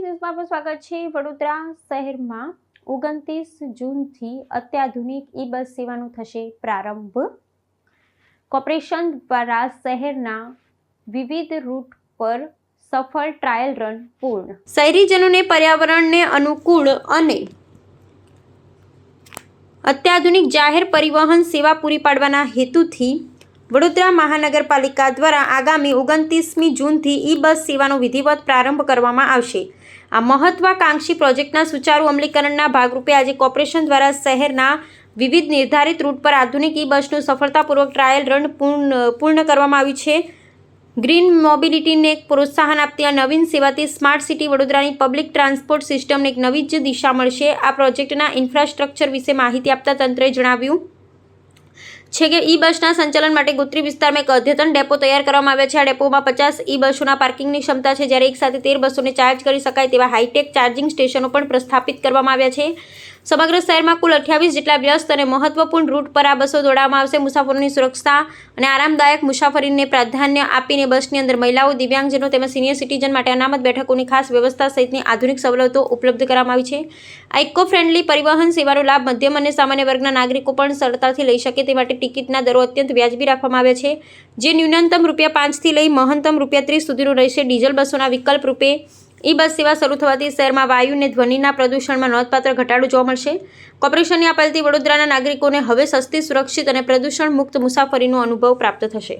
ન્યૂઝમાં આપનું સ્વાગત છે। વડોદરા શહેરમાં 29 જૂનથી અત્યાધુનિક ઈ-બસ સેવાનો થશે પ્રારંભ। કોર્પોરેશન દ્વારા શહેરના વિવિધ રૂટ પર સફળ ટ્રાયલ રન પૂર્ણ। શહેરીજનોને પર્યાવરણને અનુકૂળ અને અત્યાધુનિક જાહેર પરિવહન સેવા પૂરી પાડવાના હેતુથી વડોદરા મહાનગરપાલિકા દ્વારા આગામી 29મી જૂનથી ઈ-બસ સેવાનો વિધિવત પ્રારંભ કરવામાં આવશે। આ મહત્વાકાંક્ષી પ્રોજેક્ટના સુચારુ અમલીકરણના ભાગરૂપે આજે કોર્પોરેશન દ્વારા શહેરના વિવિધ નિર્ધારિત રૂટ પર આધુનિક ઈ-બસનું સફળતાપૂર્વક ટ્રાયલ રન પૂર્ણ કરવામાં આવ્યું છે। ગ્રીન મોબિલિટીને પ્રોત્સાહન આપતી આ નવીન સેવાથી સ્માર્ટ સિટી વડોદરાની પબ્લિક ટ્રાન્સપોર્ટ સિસ્ટમને એક નવી જ દિશા મળશે। આ પ્રોજેક્ટના ઇન્ફ્રાસ્ટ્રક્ચર વિશે માહિતી આપતા તંત્રએ જણાવ્યું છે કે ઈ-બસના સંચાલન માટે ગોત્રી વિસ્તારમાં એક અદ્યતન ડેપો તૈયાર કરવામાં આવ્યા છે। આ ડેપોમાં 50 ઈ-બસોના પાર્કિંગની ક્ષમતા છે, જ્યારે એકસાથે 13 બસોને ચાર્જ કરી શકાય તેવા હાઈટેક ચાર્જિંગ સ્ટેશનો પણ પ્રસ્થાપિત કરવામાં આવ્યા છે। સમગ્ર શહેરમાં કુલ 28 જેટલા વ્યસ્ત અને મહત્વપૂર્ણ રૂટ પર આ બસો દોડાવવામાં આવશે। મુસાફરોની સુરક્ષા અને આરામદાયક મુસાફરીને પ્રાધાન્ય આપીને બસની અંદર મહિલાઓ, દિવ્યાંગજનો તેમજ સિનિયર સિટીઝન માટે અનામત બેઠકોની ખાસ વ્યવસ્થા સહિતની આધુનિક સવલતો ઉપલબ્ધ કરવામાં આવી છે। આ ઇકો ફ્રેન્ડલી પરિવહન સેવાનો લાભ મધ્યમ અને સામાન્ય વર્ગના નાગરિકો પણ સરળતાથી લઈ શકે તે માટે ટિકિટના દરો અત્યંત વ્યાજબી રાખવામાં આવ્યા છે, જે ન્યૂનતમ ₹5 થી લઈ મહત્તમ ₹30 સુધીનો રહેશે। ડીઝલ બસોના વિકલ્પ રૂપે ઈ-બસ સેવા શરૂ થવાથી શહેરમાં વાયુ અને ધ્વનિના પ્રદૂષણમાં નોંધપાત્ર ઘટાડો જોવા મળશે। કોર્પોરેશનની આ પહેલથી વડોદરાના નાગરિકોને હવે સસ્તી, સુરક્ષિત અને પ્રદૂષણ મુક્ત મુસાફરીનો અનુભવ પ્રાપ્ત થશે।